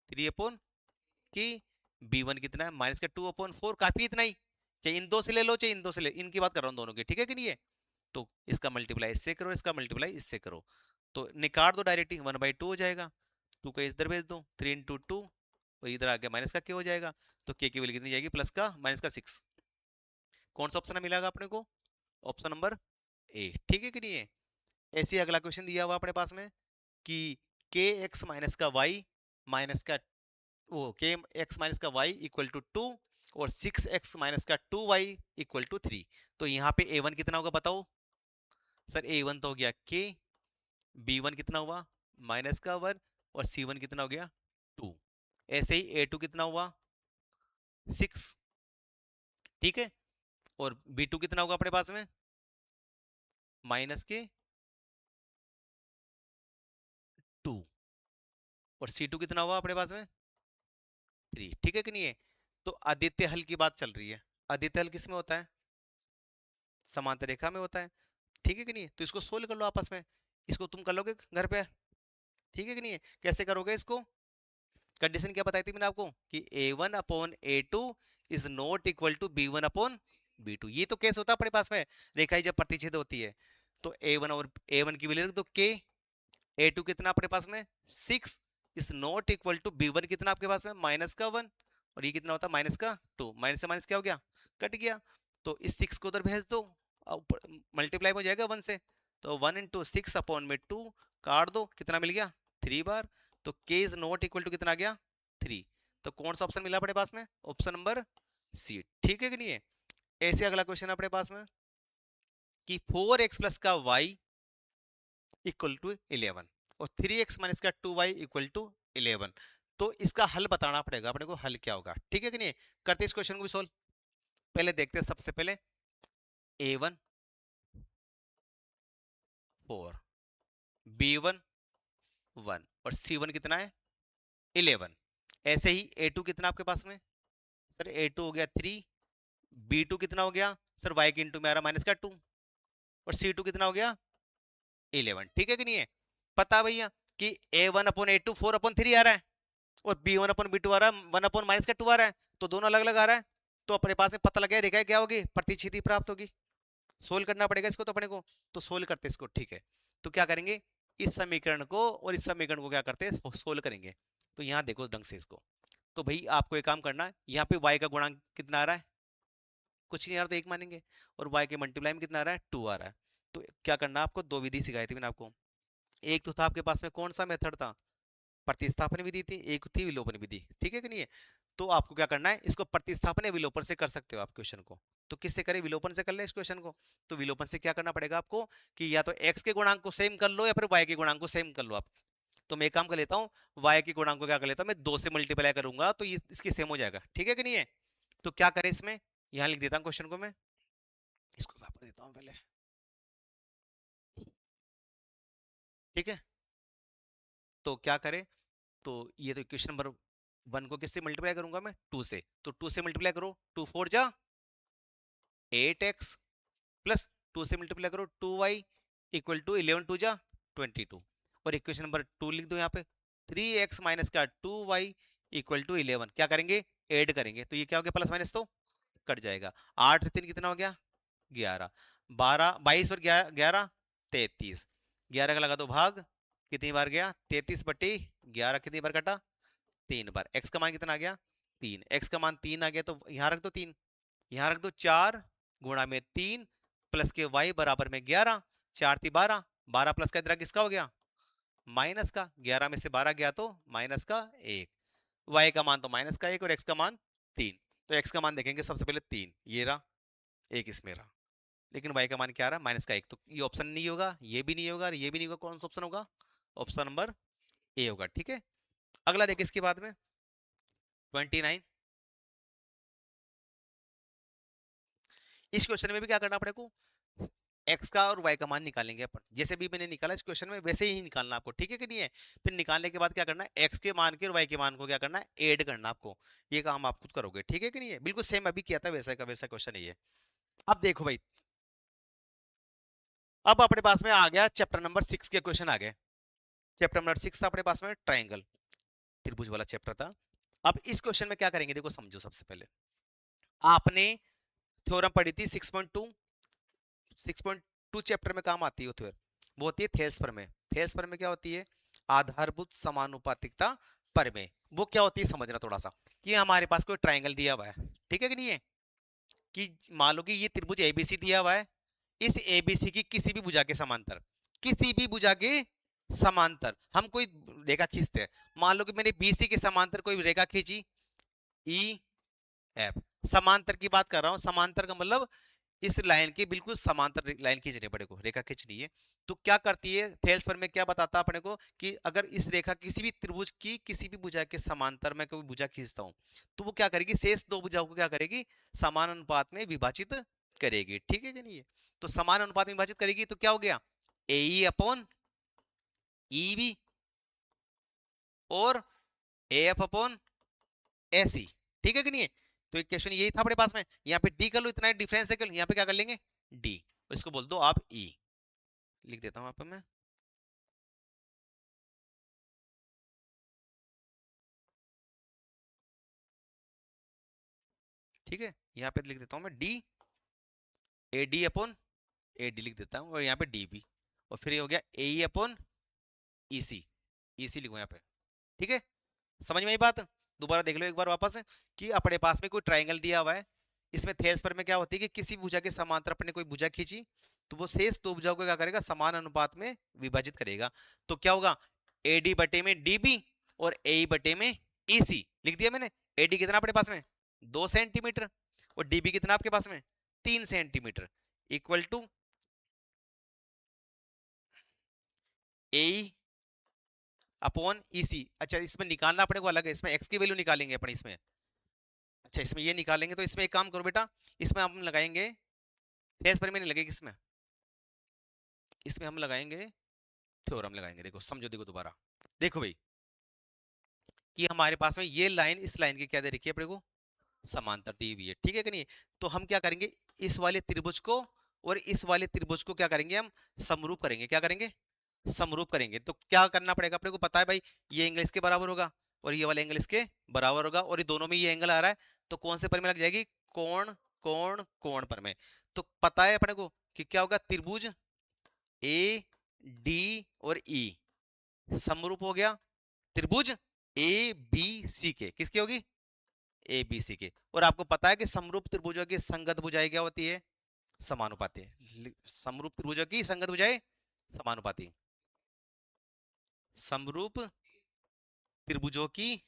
3/K, B1 कितना है माइनस का 2/4, काफी इतना ही। चाहे इन दो से ले लो, चाहे इन दो से ले, इनकी बात कर रहा हूँ दोनों की, ठीक है कि नहीं है? तो इसका मल्टीप्लाई इससे करो, इसका मल्टीप्लाई इससे करो, तो निकाल दो डायरेक्टली, 1/2 हो जाएगा। 2 का इधर भेज दो, 3 × 2, और इधर आगे माइनस का के हो जाएगा, तो के की वैल्यू कितनी जाएगी प्लस का माइनस का 6। कौन सा ऑप्शन मिलेगा अपने को? Option number A. ठीक है कि नहीं है? ऐसे ही अगला क्वेश्चन दिया हुआ अपने पास में कि के एक्स माइनस का वाई माइनस का वो के एक्स माइनस का वाई इक्वल टू 2, और 6x माइनस का 2y इक्वल टू 3। तो यहाँ पे a1 कितना होगा बताओ सर? a1 तो हो गया k, b1 कितना हुआ माइनस का 1, और c1 कितना हो गया 2। ऐसे ही a2 कितना हुआ 6, ठीक है, और b2 कितना होगा अपने पास में माइनस के 2, और c2 कितना हुआ अपने पास में 3। ठीक है कि नहीं है? तो आदित्य हल की बात चल रही है। आदित्य हल किस में होता है? समांतर रेखा में होता है। ठीक है कि नहीं है? तो इसको सोल्व कर लो आपस में, इसको तुम कर लोगे घर पे, ठीक है कि नहीं है? कैसे करोगे इसको? कंडीशन क्या बताई थी मैंने आपको कि A1/A2 is not equal to B1/B2। ये तो केस होता है अपने पास में, रेखाएं जब प्रतिच्छेद होती है। तो A1 और A1 की वैल्यू रख दो K, A2 कितना अपने पास में 6 is not equal to B1 कितना आपके पास में माइनस का 1, और ये कितना होता है माइनस का 2। माइनस से माइनस क्या हो गया, कट गया। तो इस 6 को उधर भेज दो, मल्टीप्लाई हो जाएगा 1 से, तो 1 × 6/2 काट दो, कितना मिल गया 3 बार। तो k is not equal to कितना आ गया 3। तो कौन सा ऑप्शन मिला अपने पास में? Option number C. ठीक है कि नहीं है? ऐसे अगला क्वेश्चन अपने पास में कि 4x प्लस का y इक्वल टू 11, और 3x माइनस का 2y इक्वल टू 11। तो इसका हल बताना पड़ेगा अपने को, हल क्या होगा। ठीक है कि नहीं? करते इस क्वेश्चन को भी सोल्व। पहले देखते हैं, सबसे पहले a1 4, b1 1, और c1 कितना है 11। ऐसे ही a2 कितना आपके पास में सर? a2 हो गया 3, b2 कितना हो गया सर? y के इंटू में आ रहा माइनस का 2, और c2 कितना हो गया 11। ठीक है कि नहीं है? पता भैया कि A1/A2 4/3 आ रहा है, और B1/B2 आ रहा है 1/-2 आ रहा है, तो दोनों अलग अलग आ रहा है। तो अपने पास में पता लग गया रेखा क्या होगी, प्रतिच्छेदी प्राप्त होगी। सोल्व करना पड़ेगा इसको तो अपने को, तो सोल्व करते इसको। ठीक है, तो क्या करेंगे, इस समीकरण को और इस समीकरण को क्या करते हैं सोल्व करेंगे। तो यहाँ देखो ढंग से इसको, तो भाई आपको एक काम करना है, यहाँ पे y का गुणांक कितना आ रहा है, कुछ नहीं आ रहा तो 1 मानेंगे, और y के मल्टीप्लाई में कितना आ रहा है 2 आ रहा है। तो क्या करना है आपको, दो विधि सिखाई थी मैंने आपको। एक तो था आपके पास में कौन सा मेथड था, प्रतिस्थापन विधि थी, एक थी विलोपन विधि। ठीक है कि नहीं है? तो आपको क्या करना है, इसको प्रतिस्थापन या विलोपन से कर सकते हो आप क्वेश्चन को। तो किससे करें, विलोपन से कर ले इस क्वेश्चन को। तो विलोपन से क्या करना पड़ेगा आपको, कि या तो x के गुणांक को सेम कर लो, या फिर y के गुणांक को सेम कर लो आप। तो मैं एक काम कर लेता हूँ, y के गुणांक को क्या कर लेता हूँ मैं 2 से मल्टीप्लाई करूंगा, तो इसकी सेम हो जाएगा। ठीक है कि नहीं है? तो क्या करें इसमें, यहाँ लिख देता हूँ क्वेश्चन को मैं, इसको साफ कर देता हूँ पहले। ठीक है, तो क्या करें, तो ये तो इक्वेशन नंबर 1 को किससे मल्टीप्लाई करूंगा मैं 2 से, तो 2 से मल्टीप्लाई करो, 2 4 जा 8x, प्लस 2 से मल्टीप्लाई करो 2y इक्वल टू 11 2 जा 22, और इक्वेशन नंबर 2 लिख दो यहाँ पे, 3x माइनस का 2y इक्वल टू 11। क्या करेंगे, ऐड करेंगे, तो ये क्या हो गया प्लस माइनस तो कट जाएगा। 8 3 कितना हो गया 11, 12 22 और 11 33, 11 का लगा दो भाग, कितनी बार गया 33/11, कितनी बार कटा 3 बार। x का मान कितना आ गया 3, x का मान 3 आ गया, तो यहाँ रख दो 3, यहाँ रख दो 4 गुणा में 3 प्लस के y बराबर में 11, 4 3 12, 12 प्लस का इधर किसका हो गया माइनस का 11 में से 12 गया तो माइनस का 1, y का मान तो माइनस का 1 और x का मान 3। तो x का मान देखेंगे सबसे पहले 3, ये रहा, एक इसमें रहा, लेकिन y का मान क्या आ रहा है माइनस का 1, तो ये ऑप्शन नहीं होगा, ये भी नहीं होगा और ये भी नहीं होगा। कौन सा ऑप्शन होगा? ऑप्शन नंबर ए होगा। ठीक है, अगला देखिए इसके बाद में 29। इस क्वेश्चन में भी क्या करना अपने को, एक्स का और वाई का मान निकालेंगे अपन, जैसे भी मैंने निकाला इस क्वेश्चन में वैसे ही निकालना आपको। ठीक है कि नहीं है? फिर निकालने के बाद क्या करना है, एक्स के मान के और वाई के मान को क्या करना है, ऐड करना आपको। ये काम आप खुद करोगे। ठीक है कि नहीं है? बिल्कुल सेम अभी किया था वैसा का वैसा क्वेश्चन है ये। अब देखो भाई, अब अपने पास में आ गया चैप्टर नंबर 6 के क्वेश्चन आ गए। चैप्टर नंबर 6 था अपने पास में, ट्राइंगल, त्रिभुज वाला चैप्टर था। अब इस क्वेश्चन में क्या करेंगे, देखो समझो। सबसे पहले आपने थ्योरम पढ़ी थी 6.2, 6.2 चैप्टर में काम आती है थ्योरम, वो होती है थेल्सपर में। थेल्सपर में क्या होती है, आधारभूत समानुपातिकता प्रमेय। वो क्या होती है समझना थोड़ा सा, कि हमारे पास कोई ट्राइंगल दिया हुआ है, ठीक है कि नहीं है, कि मान लो कि ये त्रिभुज एबीसी दिया हुआ है, इस एबीसी की किसी भी भुजा के समांतर, किसी भी भुजा के समांतर हम कोई रेखा खींचते हैं। मान लो कि मैंने बीसी के समांतर कोई रेखा खींची, ई एफ, समांतर की बात कर रहा हूं। समांतर का मतलब इस लाइन के बिल्कुल समांतर लाइन खींचनी पड़े को, रेखा खींचनी है। तो क्या करती है थेल्स पर में, क्या बताता अपने को कि अगर इस रेखा किसी भी त्रिभुज की किसी भी भुजा के समांतर में कोई भुजा खींचता हूं, तो वो क्या करेगी, शेष दो भुजाओं को क्या करेगी, समान अनुपात में विभाजित करेगी। ठीक है कि नहीं है? तो समान अनुपात में विभाजित करेगी तो क्या हो गया, ए अपॉन ई बी और ए एफ अपॉन ऐसी। ठीक है कि नहीं है? तो एक क्वेश्चन यही था अपने पास में। यहाँ पे डी कर लो, इतना डिफरेंस है, यहाँ पे क्या कर लेंगे, डी, और इसको बोल दो आप ई। लिख देता हूं यहाँ पे मैं, ठीक है, यहाँ पे लिख देता हूं मैं D, A D upon A D लिख देता हूँ, और यहाँ पे डी बी, और फिर ये हो गया ए ई अपॉन ई सी, ई सी लिखो यहाँ पे। ठीक है, समझ में आई बात? दोबारा देख लो एक बार वापस, कि अपने पास में कोई ट्राइंगल दिया हुआ है, इसमें थेल्स पर में क्या होती है कि किसी भुजा के समांतर अपने कोई भुजा खींची, तो वो शेष दो भुजाओं को क्या करेगा, समान अनुपात में विभाजित करेगा। तो क्या होगा, ए डी बटे में डी बी और ए ई बटे में ई सी लिख दिया मैंने। ए डी कितना अपने पास में 2 सेंटीमीटर, और डी बी कितना आपके पास में 3 centimetre, equal to A upon E C. अच्छा, इसमें निकालना अपने को अलग है, इसमें एक्स की वैल्यू निकालेंगे अपने इसमें। अच्छा, इसमें ये निकालेंगे, तो इसमें एक काम करो बेटा, इसमें हम लगाएंगे, फेस पर में नहीं लगेगी, इसमें इसमें हम लगाएंगे थ्योरम लगाएंगे। देखो समझो, देखो दोबारा देखो भाई, कि हमारे पास में ये लाइन इस लाइन की क्या दे रखी है अपने को, समांतर दी हुई है। ठीक है कि नहीं? तो हम क्या करेंगे, इस वाले त्रिभुज को और इस वाले त्रिभुज को क्या करेंगे, हम समरूप करेंगे। क्या करेंगे, समरूप करेंगे। तो क्या करना पड़ेगा अपने को, पता है भाई, ये एंगल इसके बराबर होगा और ये वाला एंगल इसके बराबर होगा, और ये दोनों में ये एंगल आ रहा है, तो कौन से पर में लग जाएगी, कोण कोण कोण पर में। तो पता है अपने को कि क्या होगा, त्रिभुज ए डी और ई समरूप हो गया त्रिभुज ए बी सी के। किसकी होगी, ए बी सी के। और आपको पता है कि समरूप त्रिभुजों की संगत भुजाएं क्या होती है, समानुपाती। समरूप त्रिभुजों की संगत भुजाएं समानुपाती। समरूप त्रिभुजों की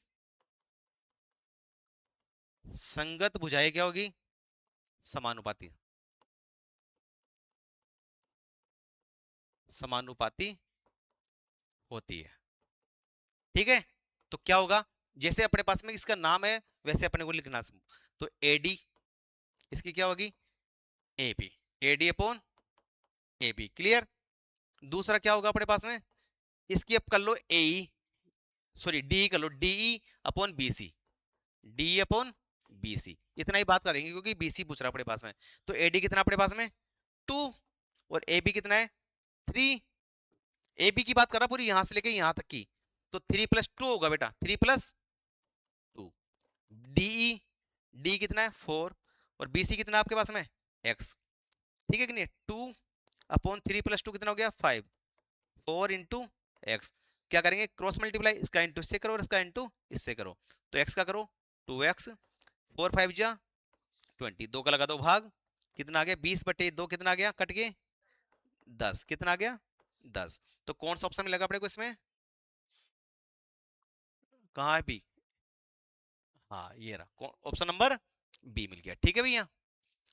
संगत भुजाएं क्या होगी, समानुपाती। समानुपाती होती है। ठीक है, तो क्या होगा, जैसे अपने पास में इसका नाम है वैसे अपने को लिखना। तो एडी इसकी क्या होगी, A B, AD upon A B. Clear? दूसरा क्या होगा अपने पास में, इसकी अब कर लो ए, सॉरी डी कर लो, DE upon B C, D upon B C. इतना ही बात करेंगे क्योंकि बी सी पूछ रहा अपने पास में। तो एडी कितना अपने पास में 2, और ए बी कितना है 3। ए बी की बात कर रहा पूरी यहां से लेके यहां तक की, तो 3+2 होगा बेटा, 3+2। डीई, डी कितना है 4, और बी सी कितना है आपके पास में एक्स। ठीक है कि नहीं, 2/3+2 कितना हो गया 5, 4 × x। क्या करेंगे, क्रॉस मल्टीप्लाई, इसका इंटू इससे करो और इसका इंटू इससे करो। तो x का करो 2x, 4 5 जा 20, 2 का लगा दो भाग, कितना आ गया 20/2, कितना आ गया कट के 10, कितना आ गया 10। तो कौन सा ऑप्शन मिलेगा अपने को इसमें, कहाँ है बी? हाँ ये रहा ऑप्शन नंबर बी मिल गया। ठीक है भैया।